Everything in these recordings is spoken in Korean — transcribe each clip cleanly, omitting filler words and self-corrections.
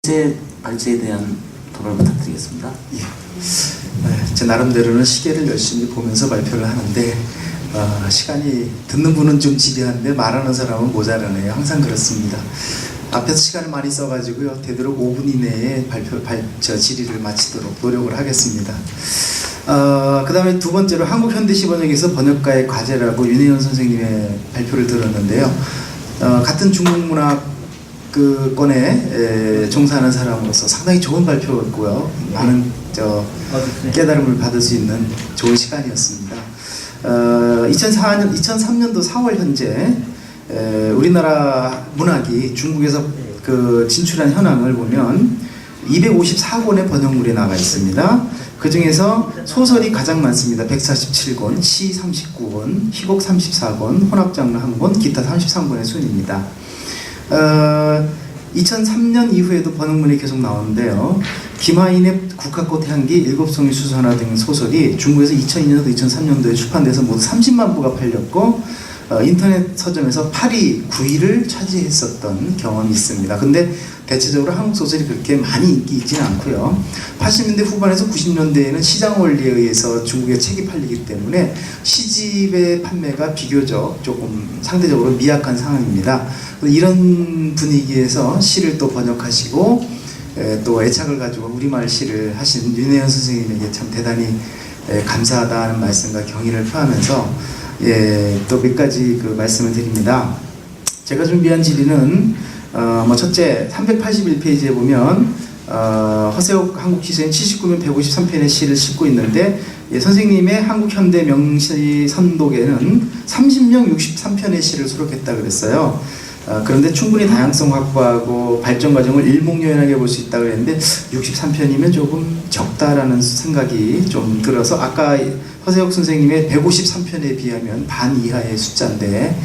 제 발제에 대한 답을 부탁드리겠습니다. 예. 제 나름대로는 시계를 열심히 보면서 발표를 하는데 시간이 듣는 분은 좀 지대한데 말하는 사람은 모자라네요. 항상 그렇습니다. 앞에서 시간을 많이 써가지고요. 되도록 5분 이내에 질의를 마치도록 노력을 하겠습니다. 그 다음에 두 번째로 한국현대시 번역에서 번역가의 과제라고 윤혜연 선생님의 발표를 들었는데요. 같은 중국문학 그 건에 종사하는 사람으로서 상당히 좋은 발표였고요. 많은 깨달음을 받을 수 있는 좋은 시간이었습니다. 2003년도 4월 현재 우리나라 문학이 중국에서 그 진출한 현황을 보면 254권의 번역물이 나가 있습니다. 그 중에서 소설이 가장 많습니다. 147권, 시 39권, 희곡 34권, 혼합장르 1권, 기타 33권의 순입니다. 2003년 이후에도 번역문이 계속 나오는데요. 김하인의 국화꽃 향기, 일곱송이 수선화 등 소설이 중국에서 2002년도 2003년도에 출판돼서 모두 30만 부가 팔렸고 인터넷 서점에서 8위, 9위를 차지했었던 경험이 있습니다. 근데 대체적으로 한국 소설이 그렇게 많이 인기 있지는 않고요. 80년대 후반에서 90년대에는 시장 원리에 의해서 중국에 책이 팔리기 때문에 시집의 판매가 비교적 조금 상대적으로 미약한 상황입니다. 이런 분위기에서 시를 또 번역하시고 또 애착을 가지고 우리말 시를 하신 윤혜연 선생님에게 참 대단히 감사하다는 말씀과 경의를 표하면서 또 몇 가지 그 말씀을 드립니다. 제가 준비한 질의는 첫째 381페이지에 보면 허세옥 한국시서인 79면 153편의 시를 싣고 있는데 선생님의 한국현대 명시 선독에는 30명 63편의 시를 수록했다 그랬어요. 그런데 충분히 다양성 확보하고 발전 과정을 일목요연하게 볼 수 있다 그랬는데 63편이면 조금 적다라는 생각이 좀 들어서 아까 허세옥 선생님의 153편에 비하면 반 이하의 숫자인데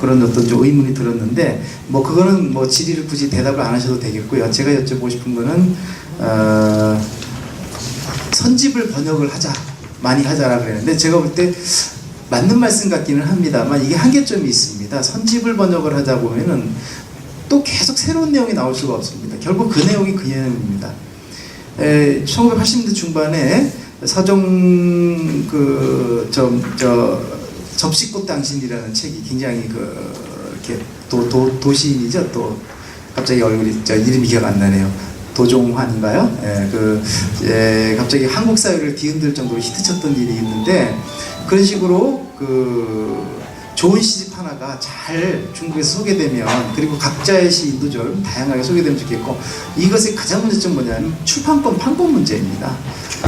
그런 어떤 좀 의문이 들었는데 그거는 질의를 굳이 대답을 안 하셔도 되겠고요. 제가 여쭤보고 싶은 거는 선집을 번역을 많이 하자라 그랬는데 제가 볼 때 맞는 말씀 같기는 합니다만 이게 한계점이 있습니다. 선집을 번역을 하다 보면은 또 계속 새로운 내용이 나올 수가 없습니다. 결국 그 내용이 그 내용입니다. 1980년대 중반에 서정 접시꽃 당신이라는 책이 굉장히 이렇게 도시인이죠. 또 갑자기 이름이 기억 안 나네요. 도종환인가요? 갑자기 한국 사회를 뒤흔들 정도로 히트쳤던 일이 있는데 그런 식으로 좋은 시집 하나가 잘 중국에서 소개되면 그리고 각자의 시인도 좀 다양하게 소개되면 좋겠고 이것의 가장 문제점은 뭐냐면 출판권, 판권 문제입니다.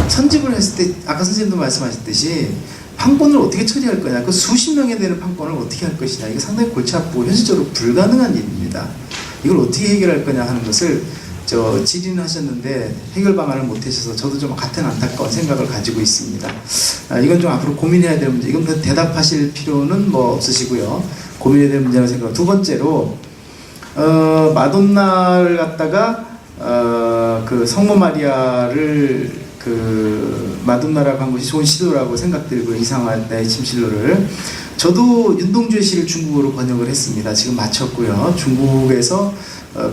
선집을 했을 때 아까 선생님도 말씀하셨듯이 판권을 어떻게 처리할 거냐, 그 수십 명에 되는 판권을 어떻게 할 것이냐, 이게 상당히 골치 아프고 현실적으로 불가능한 일입니다. 이걸 어떻게 해결할 거냐 하는 것을 질의는 하셨는데 해결 방안을 못 하셔서 저도 좀 같은 안타까운 생각을 가지고 있습니다. 이건 좀 앞으로 고민해야 될 문제, 이건 대답하실 필요는 없으시고요. 고민해야 될 문제라고 생각하고, 두 번째로 마돈나를 갖다가 그 성모 마리아를 마돈나라고 한 것이 좋은 시도라고 생각들고 이상한 나의 침실로를 저도 윤동주의 시를 중국어로 번역을 했습니다. 지금 마쳤고요. 중국에서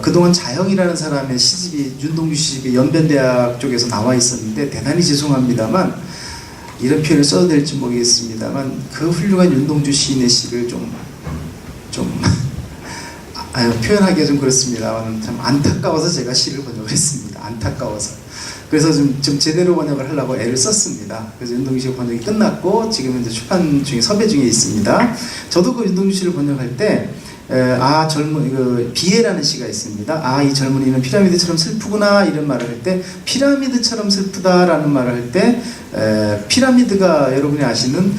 그동안 자형이라는 사람의 시집이 윤동주 시집이 연변대학 쪽에서 나와 있었는데 대단히 죄송합니다만 이런 표현을 써도 될지 모르겠습니다만 그 훌륭한 윤동주 시인의 시를 표현하기가 좀 그렇습니다만 참 안타까워서 제가 시를 번역을 했습니다. 안타까워서. 그래서 좀 제대로 번역을 하려고 애를 썼습니다. 그래서 윤동주 시 번역이 끝났고 지금 현재 출판 중에 섭외 중에 있습니다. 저도 그 윤동주 시를 번역할 때 비애라는 시가 있습니다. 이 젊은이는 피라미드처럼 슬프구나 이런 말을 할 때 피라미드처럼 슬프다라는 말을 할 때 피라미드가 여러분이 아시는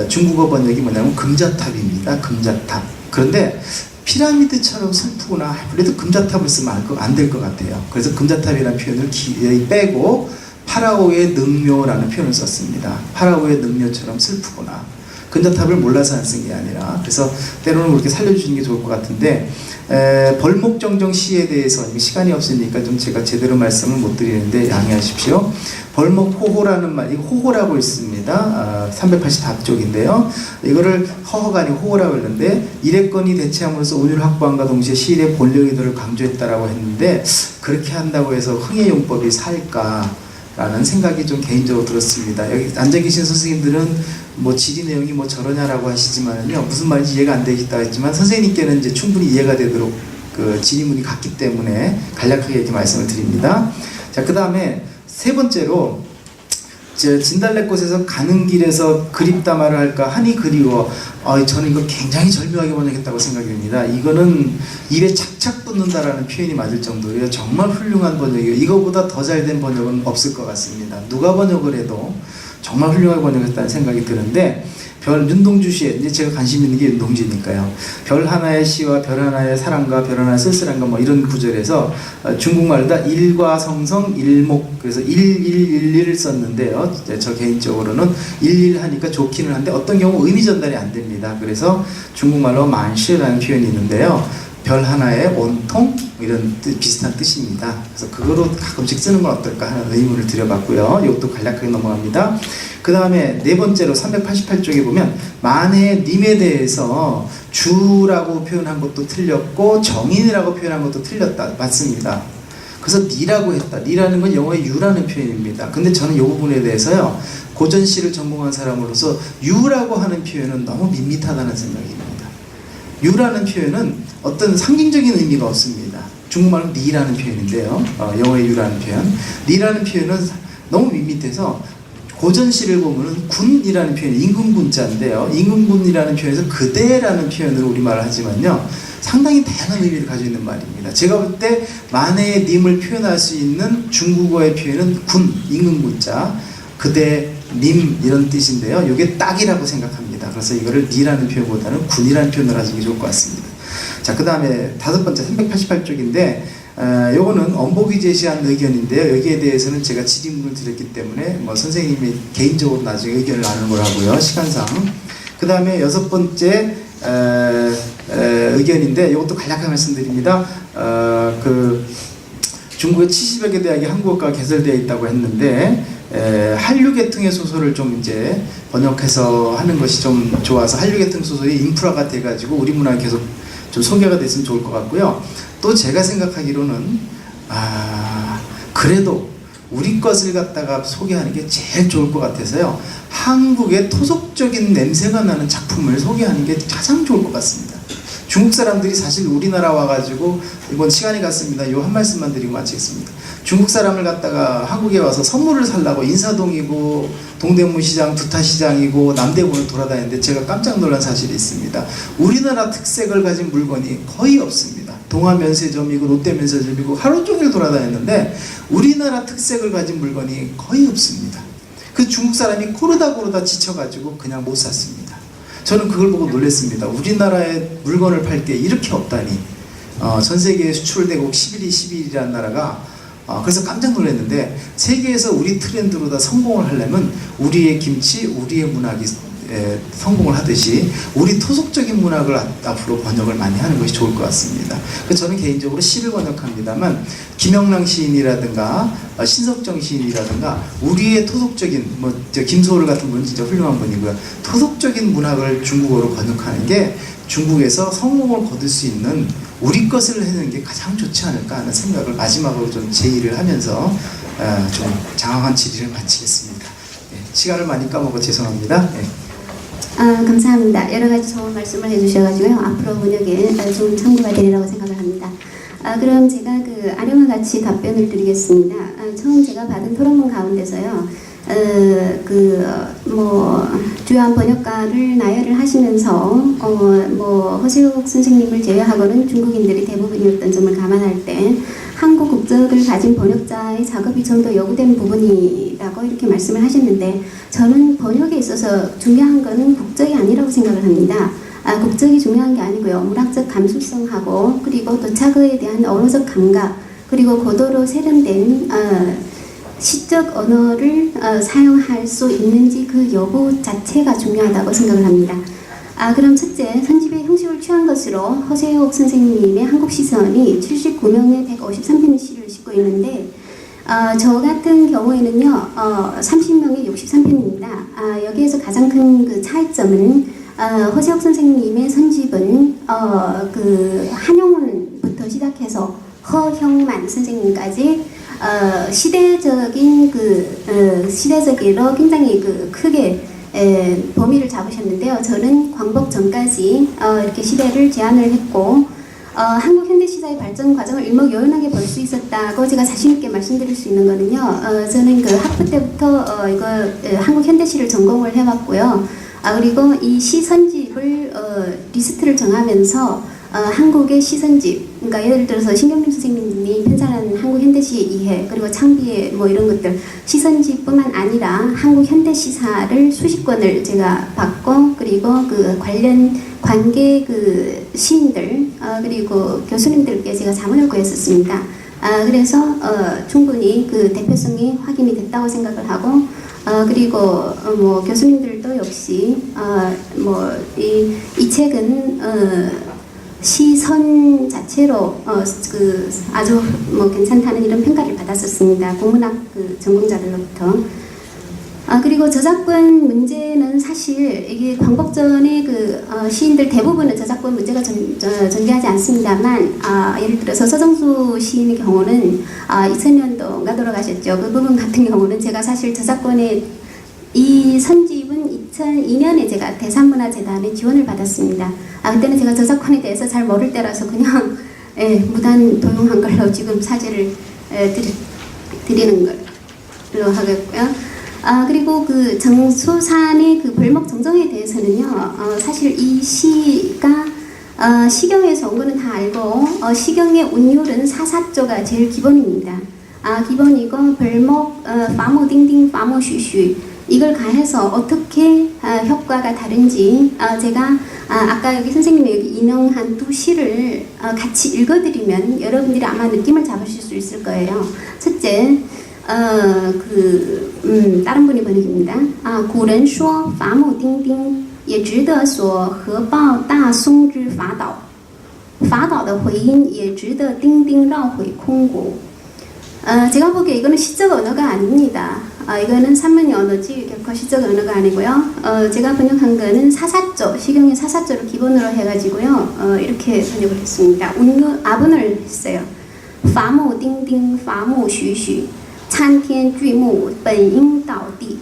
중국어 번역이 뭐냐면 금자탑입니다. 금자탑. 그런데 피라미드처럼 슬프구나. 그래도 금자탑을 쓰면 안 될 것 같아요. 그래서 금자탑이라는 표현을 빼고 파라오의 능묘라는 표현을 썼습니다. 파라오의 능묘처럼 슬프구나. 근접탑을 몰라서 안 쓴 게 아니라. 그래서 때로는 그렇게 살려주시는 게 좋을 것 같은데, 벌목정정 시에 대해서 시간이 없으니까 좀 제가 제대로 말씀을 못 드리는데 양해하십시오. 벌목호호라는 말, 이거 호호라고 있습니다. 384쪽인데요. 이거를 허허가 아니고 호호라고 했는데, 일회권이 대체함으로써 운율 확보함과 동시에 시일의 본령 의도를 강조했다라고 했는데, 그렇게 한다고 해서 흥의 용법이 살까라는 생각이 좀 개인적으로 들었습니다. 여기 앉아 계신 선생님들은 뭐 지리 내용이 뭐 저러냐라고 하시지만요, 무슨 말인지 이해가 안 되겠다 했지만 선생님께는 이제 충분히 이해가 되도록 그 지리문이 같기 때문에 간략하게 이렇게 말씀을 드립니다. 자, 그 다음에 세 번째로, 진달래꽃에서 가는 길에서 그립다 말을 할까 하니 그리워. 저는 이거 굉장히 절묘하게 번역했다고 생각이 듭니다. 이거는 입에 착착 붙는다라는 표현이 맞을 정도로요. 정말 훌륭한 번역이에요. 이거보다 더 잘된 번역은 없을 것 같습니다. 누가 번역을 해도 정말 훌륭하게 번역했다는 생각이 드는데, 윤동주 시에, 이제 제가 관심 있는 게 윤동주니까요. 별 하나의 시와 별 하나의 사랑과 별 하나의 쓸쓸함과 뭐 이런 구절에서 중국말로 일과성성 일목, 그래서 1111을 썼는데요. 저 개인적으로는 11 하니까 좋기는 한데 어떤 경우 의미 전달이 안 됩니다. 그래서 중국말로 만시라는 표현이 있는데요. 별 하나의 원통, 이런 비슷한 뜻입니다. 그래서 그거로 가끔씩 쓰는 건 어떨까 하는 의문을 드려봤고요. 이것도 간략하게 넘어갑니다. 그 다음에 네 번째로 388쪽에 보면 만해의 님에 대해서 주라고 표현한 것도 틀렸고 정인이라고 표현한 것도 틀렸다. 맞습니다. 그래서 니라고 했다. 니라는 건 영어의 유라는 표현입니다. 근데 저는 이 부분에 대해서요, 고전시를 전공한 사람으로서 유라고 하는 표현은 너무 밋밋하다는 생각입니다. 유라는 표현은 어떤 상징적인 의미가 없습니다. 중국말은 니라는 표현인데요. 영어의 유라는 표현. 니라는 표현은 너무 밋밋해서 고전시를 보면은 군이라는 표현이 임금군자인데요. 임금군이라는 표현에서 그대라는 표현으로 우리말을 하지만요, 상당히 다양한 의미를 가지고 있는 말입니다. 제가 볼 때 만해의 님을 표현할 수 있는 중국어의 표현은 군, 임금군자, 그대, 님 이런 뜻인데요. 이게 딱이라고 생각합니다. 그래서 이거를 니라는 표현보다는 군이라는 표현을 하시는 게 좋을 것 같습니다. 자, 그 다음에 다섯 번째 388쪽인데, 요거는 엄복이 제시한 의견인데요. 여기에 대해서는 제가 질의문을 드렸기 때문에 뭐 선생님이 개인적으로 나중에 의견을 나누는 걸 하고요, 시간상. 그 다음에 여섯 번째 의견인데, 이것도 간략하게 말씀드립니다. 그 중국의 70여 개 대학이 한국어가 개설되어 있다고 했는데, 한류 계통의 소설을 좀 이제 번역해서 하는 것이 좀 좋아서 한류 계통 소설이 인프라가 돼가지고 우리 문화에 계속 좀 소개가 됐으면 좋을 것 같고요. 또 제가 생각하기로는 그래도 우리 것을 갖다가 소개하는 게 제일 좋을 것 같아서요, 한국의 토속적인 냄새가 나는 작품을 소개하는 게 가장 좋을 것 같습니다. 중국 사람들이 사실 우리나라 와가지고, 이번 시간이 갔습니다. 요 한 말씀만 드리고 마치겠습니다. 중국 사람을 갖다가 한국에 와서 선물을 살라고 인사동이고 동대문 시장, 두타시장이고 남대문을 돌아다니는데 제가 깜짝 놀란 사실이 있습니다. 우리나라 특색을 가진 물건이 거의 없습니다. 동화면세점이고 롯데면세점이고 하루 종일 돌아다녔는데 우리나라 특색을 가진 물건이 거의 없습니다. 그 중국 사람이 고르다 지쳐가지고 그냥 못 샀습니다. 저는 그걸 보고 놀랐습니다. 우리나라에 물건을 팔 게 이렇게 없다니. 전 세계에 수출되고 11이라는 나라가, 그래서 깜짝 놀랐는데, 세계에서 우리 트렌드로 다 성공을 하려면 우리의 김치, 우리의 문학이 성공을 하듯이 우리 토속적인 문학을 앞으로 번역을 많이 하는 것이 좋을 것 같습니다. 그래서 저는 개인적으로 시를 번역합니다만, 김영랑 시인이라든가 신석정 시인이라든가 우리의 토속적인, 김소월 같은 분은 진짜 훌륭한 분이고요, 토속적인 문학을 중국어로 번역하는 게 중국에서 성공을 거둘 수 있는 우리 것을 해내는 게 가장 좋지 않을까 하는 생각을 마지막으로 좀 제의를 하면서 좀 장황한 질의를 마치겠습니다. 시간을 많이 까먹어 죄송합니다. 감사합니다. 여러 가지 좋은 말씀을 해주셔가지고요, 앞으로 번역에 좋은 참고가 되리라고 생각을 합니다. 그럼 제가 그 아령과 같이 답변을 드리겠습니다. 처음 제가 받은 토론문 가운데서요, 주요한 번역가를 나열을 하시면서 허세욱 선생님을 제외하고는 중국인들이 대부분이었던 점을 감안할 때 한국 국적을 가진 번역자의 작업이 좀 더 요구되는 부분이라고 이렇게 말씀을 하셨는데, 저는 번역에 있어서 중요한 것은 국적이 아니라고 생각을 합니다. 국적이 중요한 게 아니고요, 문학적 감수성하고 그리고 도착어에 대한 언어적 감각, 그리고 고도로 세련된 시적 언어를 사용할 수 있는지 그 여부 자체가 중요하다고 생각을 합니다. 그럼 첫째, 선집의 형식을 취한 것으로 허세옥 선생님의 한국 시선이 79명의 153편의 시를 싣고 있는데 저 같은 경우에는요 30명의 63편입니다. 여기에서 가장 큰 그 차이점은 허세옥 선생님의 선집은 그 한용운부터 시작해서 허형만 선생님까지 시대적인 시대적으로 굉장히 그 크게 범위를 잡으셨는데요. 저는 광복 전까지 이렇게 시대를 제한을 했고 한국 현대 시사의 발전 과정을 일목요연하게 볼 수 있었다고 제가 자신 있게 말씀드릴 수 있는 거는요. 저는 그 학부 때부터 한국 현대시를 전공을 해왔고요. 그리고 이 시선집을 리스트를 정하면서 한국의 시선집, 그러니까 예를 들어서 신경림 선생님이 편찬한 한국 현대시의 이해, 그리고 창비의 뭐 이런 것들 시선집뿐만 아니라 한국 현대시사를 수십 권을 제가 받고, 그리고 그 관련 관계 그 시인들 그리고 교수님들께 제가 자문을 구했었습니다. 그래서 충분히 그 대표성이 확인이 됐다고 생각을 하고, 그리고 뭐 교수님들도 역시 뭐 이 책은 시선 자체로 그 아주 뭐 괜찮다는 이런 평가를 받았었습니다. 국문학 그 전공자들로부터. 그리고 저작권 문제는 사실 이게 광복전의 그 시인들 대부분은 저작권 문제가 전개하지 않습니다만, 예를 들어서 서정수 시인의 경우는 2000년도가 돌아가셨죠. 그 부분 같은 경우는 제가 사실 저작권의 이 선집은 2002년에 제가 대산문화재단에 지원을 받았습니다. 그때는 제가 저작권에 대해서 잘 모를 때라서 그냥 무단 도용한 걸로 지금 사죄를 드리는 걸로 하겠고요. 그리고 그 정수산의 그 벌목 정정에 대해서는요, 사실 이 시가 시경에서 온 거는 다 알고, 시경의 운율은 사사조가 제일 기본입니다. 기본이고, 벌목, 파모 딩딩, 파모 쉬쉬 이걸 가해서 어떻게 효과가 다른지 제가 아까 여기 선생님이 여기 인용한 두 시를 같이 읽어드리면 여러분들이 아마 느낌을 잡으실 수 있을 거예요. 첫째, 다른 분이 번역입니다. 古人说伐木钉钉也值得所合抱大松之法岛，法岛的回音也值得钉钉绕回空谷。 제가 보기에 이거는 시적 언어가 아닙니다. 이거는 산문이 언어지 결코 시적 언어가 아니고요. 제가 번역한 거는 사사조, 시경의 사사조를 기본으로 해가지고요. 이렇게 번역을 했습니다. 아분을 했어요. 伐木钉钉，伐木徐徐，参天巨木本应倒地，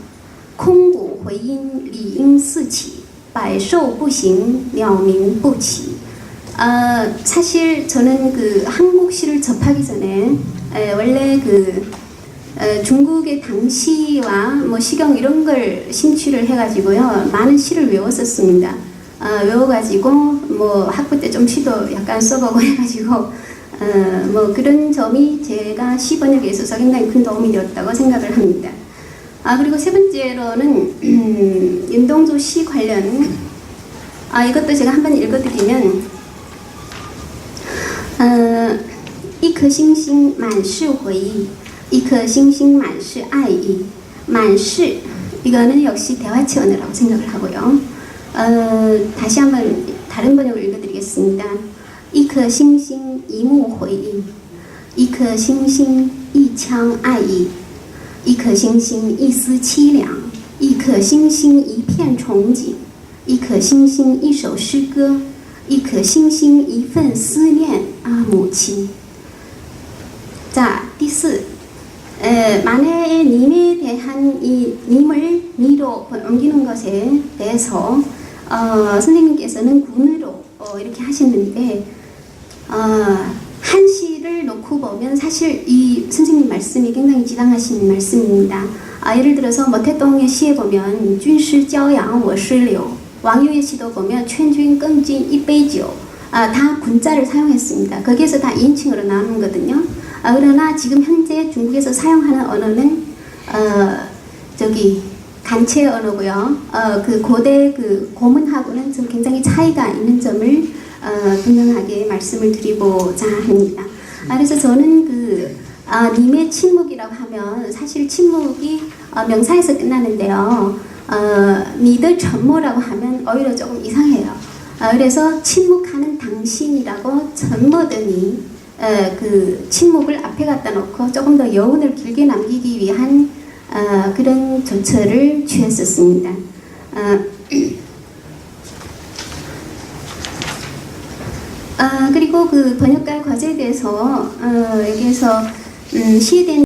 空谷回音理应四起，百兽不行，鸟鸣不起。 사실 저는 그 한국 시를 접하기 전에 원래 그 중국의 당시와 뭐 시경 이런 걸 심취를 해가지고요, 많은 시를 외웠었습니다. 외워가지고 뭐 학부 때 좀 시도 약간 써보고 해가지고 뭐 그런 점이 제가 시 번역에 있어서 굉장히 큰 도움이 되었다고 생각을 합니다. 그리고 세 번째로는 윤동주 시 관련 이것도 제가 한번 읽어드리면 一颗星星满是回忆，一颗星星满是爱意。满是 이거는 역시 대화치 언어라고 생각을 하고요. 다시 한번 다른 번역을 읽어드리겠습니다. 一颗星星一幕回忆，一颗星星一腔爱意，一颗星星一丝凄凉，一颗星星一片憧憬，一颗星星一首诗歌。 一颗星星一份思念母亲. 자, 第四, 만해의 님에 대한 이 님을 니로 옮기는 것에 대해서 선생님께서는 군으로 이렇게 하셨는데, 한 시를 놓고 보면 사실 이 선생님 말씀이 굉장히 지당하신 말씀입니다. 예를 들어서 머태동의 시에 보면 君师骄阳我师柳 왕유의 시도 보면 劝君更尽一杯酒 다 군자를 사용했습니다. 거기에서 다 2인칭으로 나오는 거거든요. 그러나 지금 현재 중국에서 사용하는 언어는 저기 간체 언어고요. 그 고대 그 고문하고는 좀 굉장히 차이가 있는 점을 분명하게 말씀을 드리고자 합니다. 그래서 저는 그 님의 침묵이라고 하면 사실 침묵이 명사에서 끝나는데요. 니들 전모라고 하면 오히려 조금 이상해요. 그래서 침묵하는 당신이라고 전모더니 그 침묵을 앞에 갖다 놓고 조금 더 여운을 길게 남기기 위한 그런 조처를 취했었습니다. 그리고 그 번역가 과제에 대해서 여기에서 시에 대한